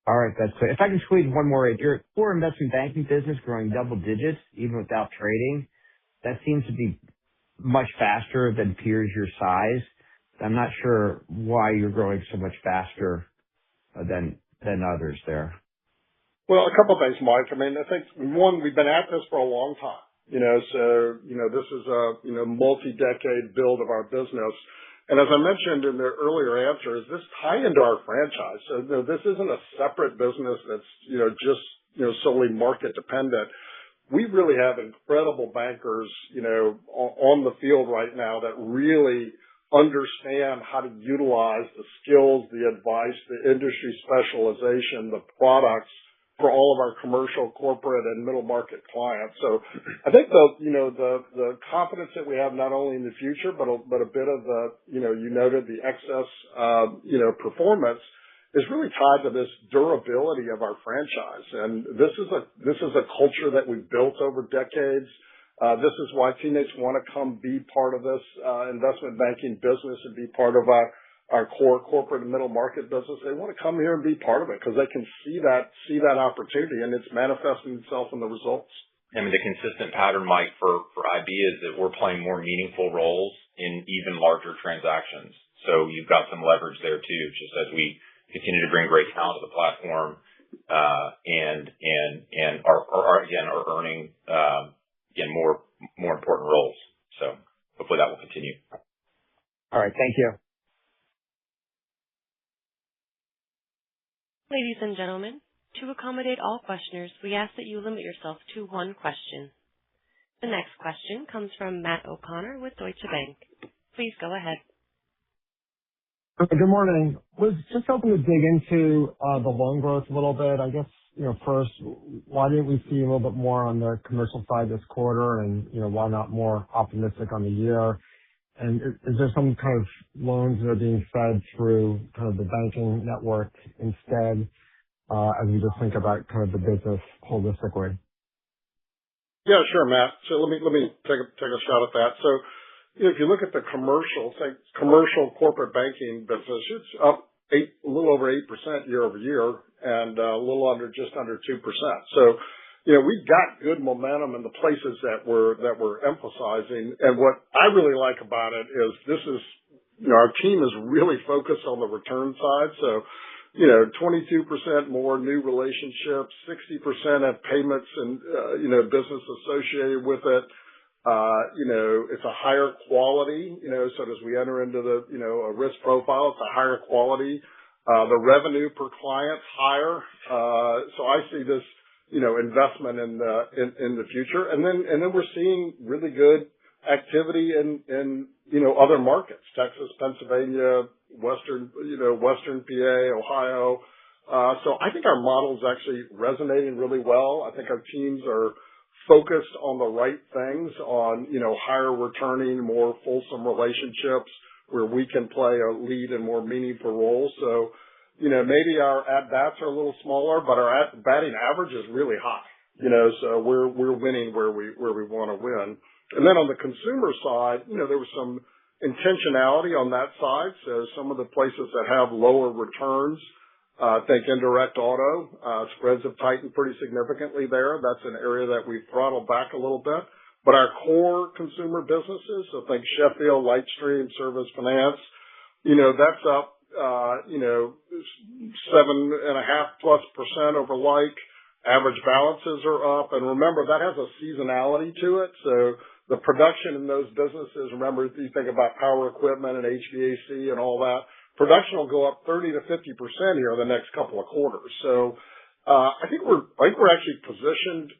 All right. That's it. If I can squeeze one more in, your core investment banking business growing double digits, even without trading, that seems to be much faster than peers your size. I'm not sure why you're growing so much faster than others there. Well, a couple of things, Mike. I think one, we've been at this for a long time. This is a, multi-decade build of our business. And as I mentioned in the earlier answer, is this tie into our franchise. So this isn't a separate business that's, just, solely market dependent. We really have incredible bankers, on the field right now that really understand how to utilize the skills, the advice, the industry specialization, the products for all of our commercial, corporate, and middle market clients. So I think the confidence that we have not only in the future, but a bit of the, you noted the excess, performance is really tied to this durability of our franchise. And this is a culture that we've built over decades. This is why teammates want to come be part of this investment banking business and be part of our core corporate and middle market business. They want to come here and be part of it because they can see that opportunity, and it's manifesting itself in the results. I mean, the consistent pattern, Mike, for IB is that we're playing more meaningful roles in even larger transactions. So you've got some leverage there too, just as we continue to bring great talent to the platform, and are earning more important roles. So hopefully that will continue. All right. Thank you. Ladies and gentlemen, to accommodate all questioners, we ask that you limit yourself to one question. The next question comes from Matt O'Connor with Deutsche Bank. Please go ahead. Good morning. Was just hoping to dig into the loan growth a little bit. I guess, first, why didn't we see a little bit more on the commercial side this quarter, and, why not more optimistic on the year? And is there some kind of loans that are being fed through kind of the banking network instead, as we just think about kind of the business holistically? Yeah, sure, Matt. So let me take a shot at that. So, if you look at the commercial corporate banking business, it's up a little over 8% year over year, and just under 2%. So, we've got good momentum in the places that we're emphasizing. And what I really like about it is our team is really focused on the return side. So, 22% more new relationships, 60% have payments and, business associated with it. It's a higher quality, so as we enter into the, a risk profile, it's a higher quality. The revenue per client's higher. So I see this, investment in the future. And then we're seeing really good activity in other markets, Texas, Pennsylvania, Western PA, Ohio. So I think our model is actually resonating really well. I think our teams are focused on the right things, on, higher returning, more fulsome relationships where we can play a lead in more meaningful roles. So, maybe our at-bats are a little smaller, but our batting average is really high, so we're winning where we want to win. And then on the consumer side, there was some intentionality on that side. So some of the places that have lower returns, think indirect auto, spreads have tightened pretty significantly there. That's an area that we've throttled back a little bit. But our core consumer businesses, so think Sheffield, Lightstream, Service Finance, that's up, 7.5+% over like. Average balances are up. And remember, that has a seasonality to it. So the production in those businesses, remember, if you think about power equipment and HVAC and all that, production will go up 30 to 50% here in the next couple of quarters. So, I think we're actually positioned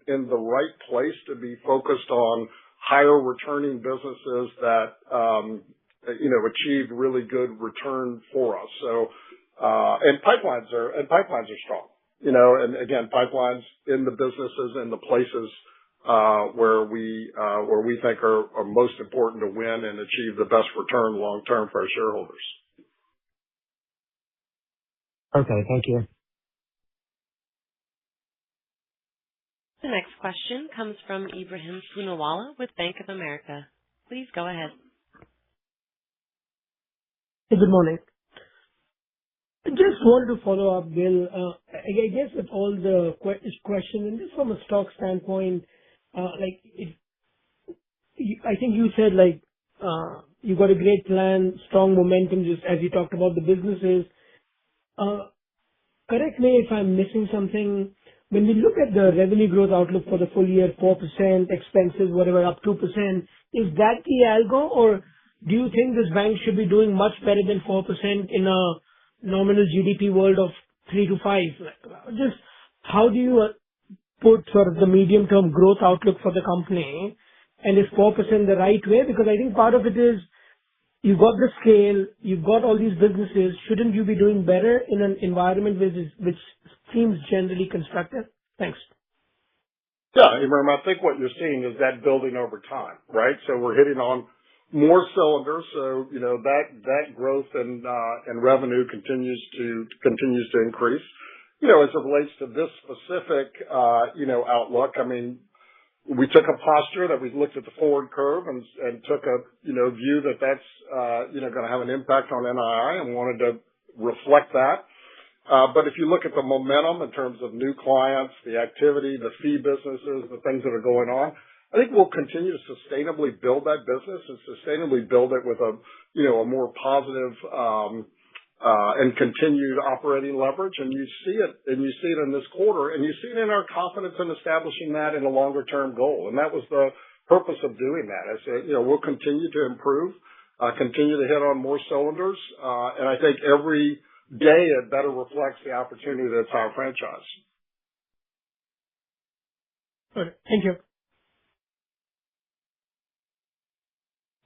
in the right place to be focused on higher returning businesses that, achieve really good return for us. So, and pipelines are strong, and again, pipelines in the businesses and the places, where we think are most important to win and achieve the best return long term for our shareholders. Okay. Thank you. The next question comes from Ebrahim Poonawala with Bank of America. Please go ahead. Hey, good morning. I just wanted to follow up, Bill. I guess with all the question, and just from a stock standpoint, I think you said you got a great plan, strong momentum, just as you talked about the businesses. Correct me if I'm missing something. When we look at the revenue growth outlook for the full year, 4%, expenses, whatever, up 2%, is that the algo, or do you think this bank should be doing much better than 4% in a nominal GDP world of 3 to 5? Just how do you put sort of the medium-term growth outlook for the company, and is 4% the right way? Because I think part of it is you've got the scale, you've got all these businesses. Shouldn't you be doing better in an environment which seems generally constructive? Thanks. Yeah, Imran, I think what you're seeing is that building over time, right? So we're hitting on more cylinders. So, that growth and revenue continues to increase. As it relates to this specific, outlook, I mean, we took a posture that we looked at the forward curve and took a, view that that's, going to have an impact on NII and wanted to reflect that. But if you look at the momentum in terms of new clients, the activity, the fee businesses, the things that are going on, I think we'll continue to sustainably build that business and sustainably build it with a more positive, and continued operating leverage. And you see it in this quarter, and you see it in our confidence in establishing that in a longer term goal. And that was the purpose of doing that. I said, we'll continue to improve, continue to hit on more cylinders. And I think every day it better reflects the opportunity that's our franchise. Good. Thank you.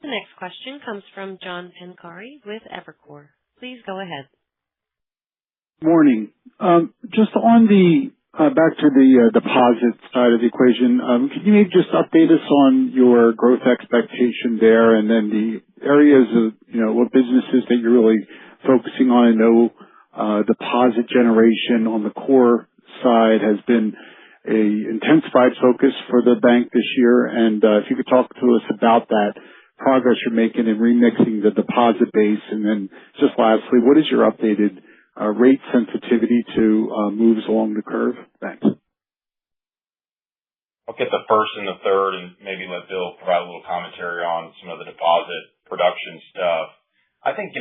The next question comes from John Pancari with Evercore. Please go ahead. Morning. Just on the back to the deposit side of the equation, can you maybe just update us on your growth expectation there, and then the areas of, what businesses that you're really focusing on? I know deposit generation on the core side has been a intensified focus for the bank this year, and if you could talk to us about that progress you're making in remixing the deposit base. And then just lastly, what is your updated rate sensitivity to moves along the curve? Thanks. I'll get the first and the third and maybe let Bill provide a little commentary on some of the deposit production stuff. I think,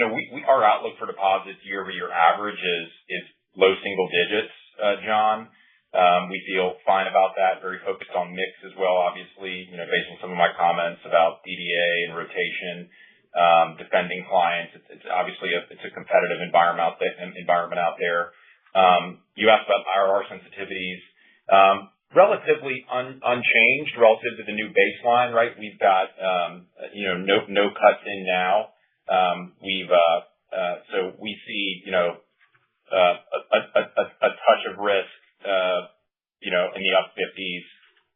our outlook for deposits year-over-year average is low single digits, John. We feel fine about that, very focused on mix as well, obviously, based on some of my comments about DDA and rotation, defending clients. It's obviously it's a competitive environment out there. You asked about IRR sensitivities. Relatively unchanged relative to the new baseline, right? We've got, no cuts in now. So we see, a touch of risk, in the up 50s,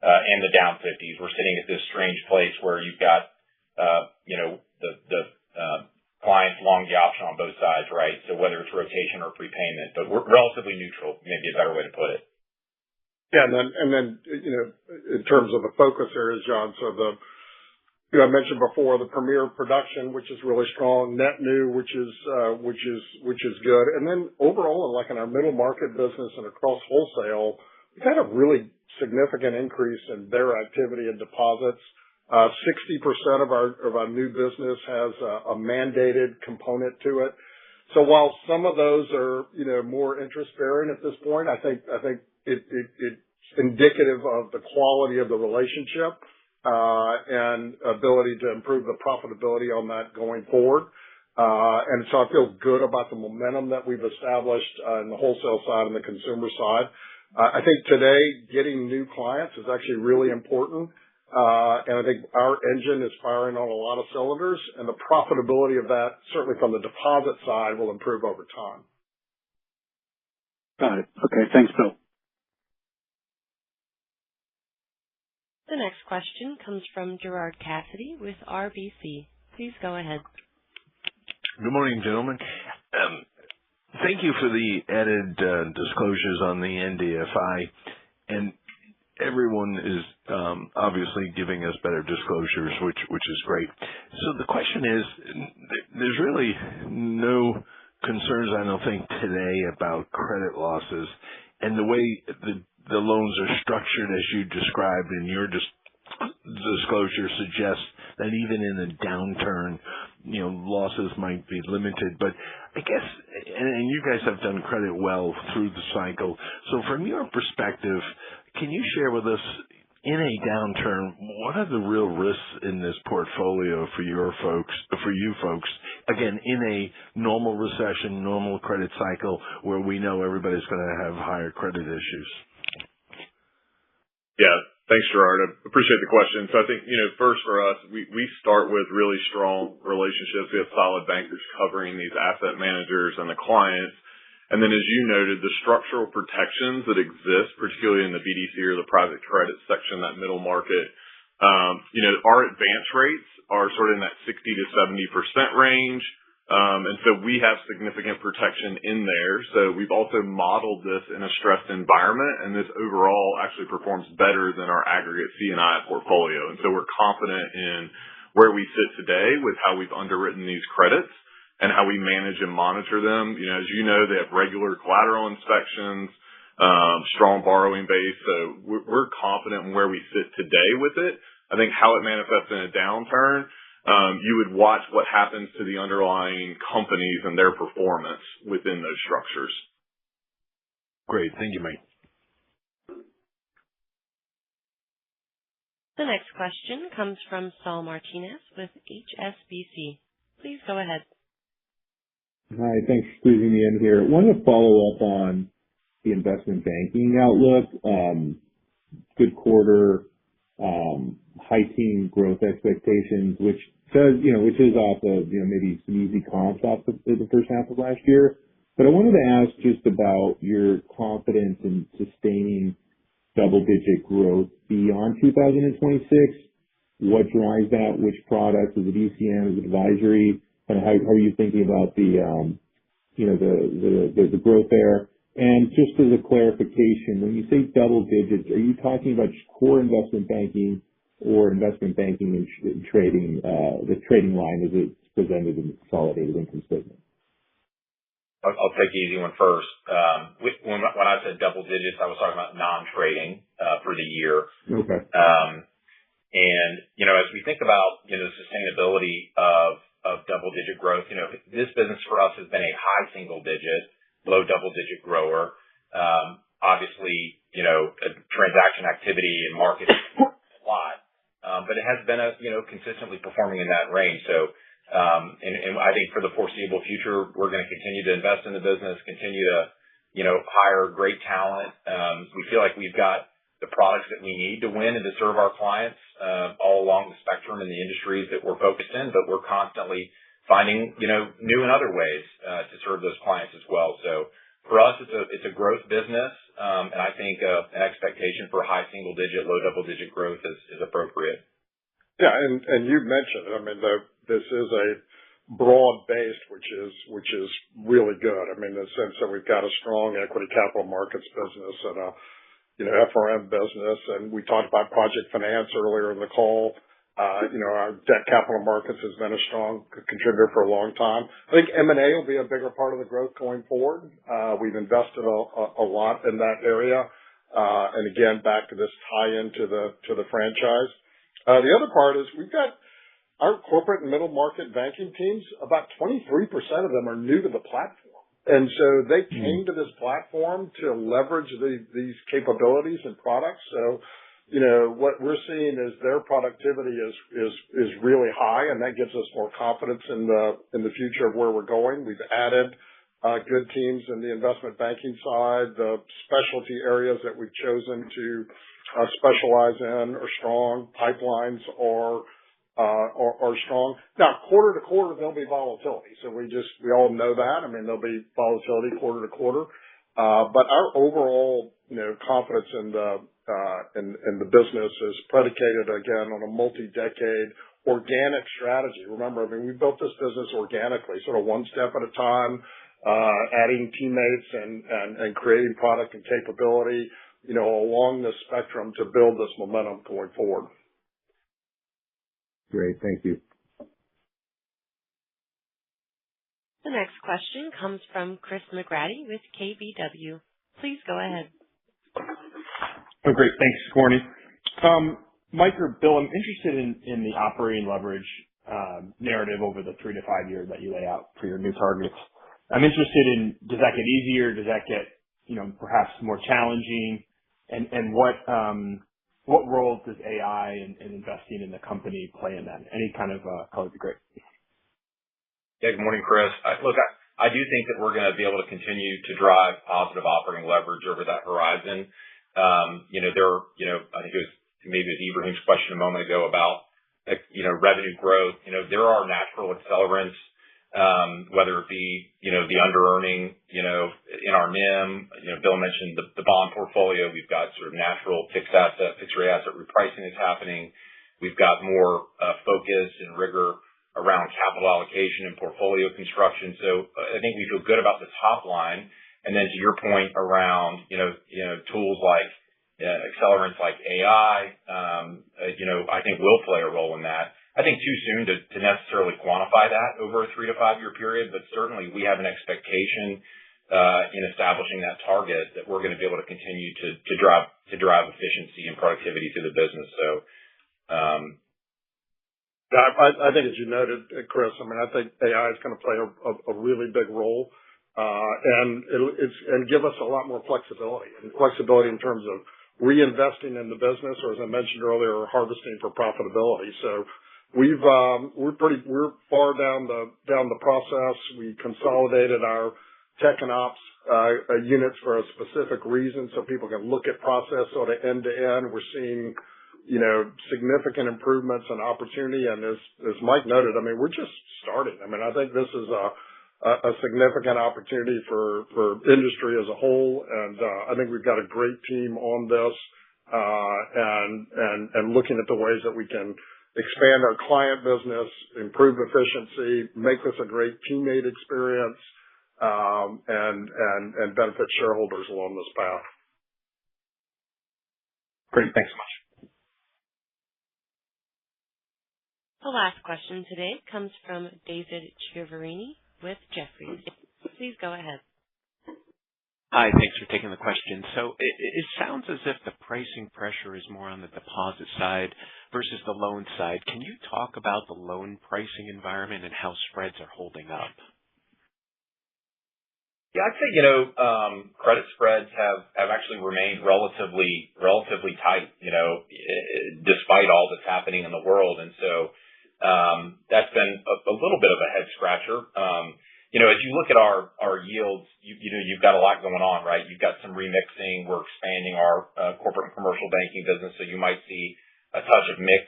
and the down 50s. We're sitting at this strange place where you've got, the clients long the option on both sides, right? So whether it's rotation or prepayment, but we're relatively neutral, maybe a better way to put it. Yeah. And then, in terms of the focus areas, John, so I mentioned before the premier production, which is really strong, net new, which is good. And then overall, like in our middle market business and across wholesale, we've had a really significant increase in their activity and deposits. 60% of our new business has a mandated component to it. So while some of those are, more interest bearing at this point, I think it's indicative of the quality of the relationship, and ability to improve the profitability on that going forward. And so I feel good about the momentum that we've established in the wholesale side and the consumer side. I think today getting new clients is actually really important. And I think our engine is firing on a lot of cylinders, and the profitability of that, certainly from the deposit side, will improve over time. Got it. Okay. Thanks, Bill. The next question comes from Gerard Cassidy with RBC. Please go ahead. Good morning, gentlemen. Thank you for the added disclosures on the NDFI, and everyone is obviously giving us better disclosures, which is great. So the question is, there's really no concerns, I don't think, today about credit losses, and the way the loans are structured as you described in your disclosure suggests that even in a downturn, losses might be limited. But I guess, and you guys have done credit well through the cycle. So from your perspective, can you share with us, in a downturn, what are the real risks in this portfolio for you folks? Again, in a normal recession, normal credit cycle where we know everybody's going to have higher credit issues. Yeah. Thanks, Gerard. I appreciate the question. So I think, first for us, we start with really strong relationships. We have solid bankers covering these asset managers and the clients. And then, as you noted, the structural protections that exist, particularly in the BDC or the private credit section, that middle market, our advance rates are sort of in that 60 to 70% range. And so we have significant protection in there. So we've also modeled this in a stressed environment, and this overall actually performs better than our aggregate C&I portfolio. And so we're confident in where we sit today with how we've underwritten these credits and how we manage and monitor them. As you know, they have regular collateral inspections, strong borrowing base. So we're confident in where we sit today with it. I think how it manifests in a downturn, you would watch what happens to the underlying companies and their performance within those structures. Great. Thank you, Mike. The next question comes from Saul Martinez with HSBC. Please go ahead. Hi, thanks for squeezing me in here. I wanted to follow up on the investment banking outlook. Good quarter, high teen growth expectations, which is off of, maybe some easy comps off of the first half of last year. But I wanted to ask just about your confidence in sustaining double-digit growth beyond 2026. What drives that? Which products? Is it ECM? Is it advisory? And how are you thinking about the growth there? And just as a clarification, when you say double digits, are you talking about just core investment banking or investment banking and trading, the trading line as it's presented in the consolidated income statement? I'll take the easy one first. When I said double digits, I was talking about non-trading for the year. Okay. And as we think about the sustainability of double-digit growth, this business for us has been a high single-digit, low double-digit grower. Obviously, transaction activity and market a lot, but it has been consistently performing in that range. So, and I think for the foreseeable future, we're going to continue to invest in the business, continue to, hire great talent. We feel like we've got the products that we need to win and to serve our clients, all along the spectrum in the industries that we're focused in, but we're constantly finding, new and other ways, to serve those clients as well. So for us, it's a growth business. And I think, an expectation for high single digit, low double digit growth is appropriate. Yeah. And you mentioned, this is a broad based, which is really good. In the sense that we've got a strong equity capital markets business and a FRM business, and we talked about project finance earlier in the call. Our debt capital markets has been a strong contributor for a long time. I think M&A will be a bigger part of the growth going forward. We've invested a lot in that area. And again, back to this tie into the franchise. The other part is we've got our corporate and middle market banking teams, about 23% of them are new to the platform. And so they came to this platform to leverage these capabilities and products. So, what we're seeing is their productivity is really high, and that gives us more confidence in the future of where we're going. We've added good teams in the investment banking side. The specialty areas that we've chosen to specialize in are strong. Pipelines are strong. Now, quarter to quarter, there'll be volatility. So we all know that. There'll be volatility quarter to quarter. But our overall, confidence in the business is predicated again on a multi-decade organic strategy. Remember, we built this business organically, sort of one step at a time, adding teammates and creating product and capability, along the spectrum to build this momentum going forward. Great. Thank you. The next question comes from Chris McGratty with KBW. Please go ahead. Oh, great. Thanks. Good morning. Mike or Bill, I'm interested in the operating leverage narrative over the 3 to 5 years that you lay out for your new targets. I'm interested in, does that get easier? Does that get, perhaps more challenging? And what what role does AI and investing in the company play in that? Any kind of color would be great. Yeah, good morning, Chris. Look, I do think that we're going to be able to continue to drive positive operating leverage over that horizon. I think it was maybe Ibrahim's question a moment ago about, revenue growth. There are natural accelerants, whether it be, the under-earning, in our NIM. Bill mentioned the bond portfolio. We've got sort of natural fixed rate asset repricing is happening. We've got more focus and rigor around capital allocation and portfolio construction. So I think we feel good about the top line. And then to your point around, tools like accelerants like AI, I think will play a role in that. I think too soon to necessarily quantify that over a 3 to 5 year period, but certainly we have an expectation in establishing that target that we're going to be able to continue to drive efficiency and productivity through the business. So, I think as you noted, Chris, I think AI is going to play a really big role, and give us a lot more flexibility in terms of reinvesting in the business, or as I mentioned earlier, harvesting for profitability. So we're far down the process. We consolidated our tech and ops units for a specific reason, so people can look at process sort of end to end. We're seeing significant improvements and opportunity. And as Mike noted, we're just starting. I think this is a significant opportunity for industry as a whole. And I think we've got a great team on this, and looking at the ways that we can expand our client business, improve efficiency, make this a great teammate experience, and benefit shareholders along this path. Great. Thanks so much. The last question today comes from David Chiaverini with Jefferies. Please go ahead. Hi, thanks for taking the question. So it sounds as if the pricing pressure is more on the deposit side versus the loan side. Can you talk about the loan pricing environment and how spreads are holding up? Yeah, I'd say, credit spreads have actually remained relatively tight, despite all that's happening in the world. And so, that's been a little bit of a head scratcher. As you look at our yields, you've got a lot going on, right? You've got some remixing. We're expanding our corporate and commercial banking business, so you might see a touch of mix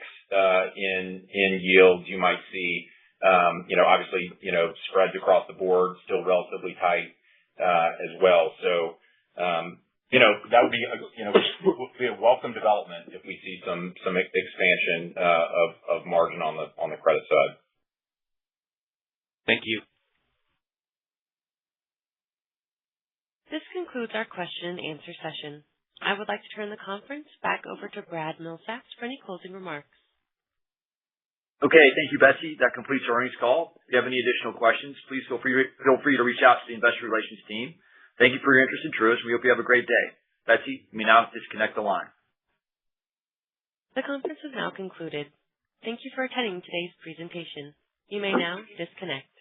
in yields. You might see, obviously, spreads across the board still relatively tight as well. So, that would be a welcome development if we see some expansion of margin on the credit side. Thank you. This concludes our question and answer session. I would like to turn the conference back over to Brad Milsaps for any closing remarks. Okay, thank you, Betsy. That completes our earnings call. If you have any additional questions, please feel free to reach out to the investor relations team. Thank you for your interest in Truist. We hope you have a great day. Betsy, you may now disconnect the line. The conference is now concluded. Thank you for attending today's presentation. You may now disconnect.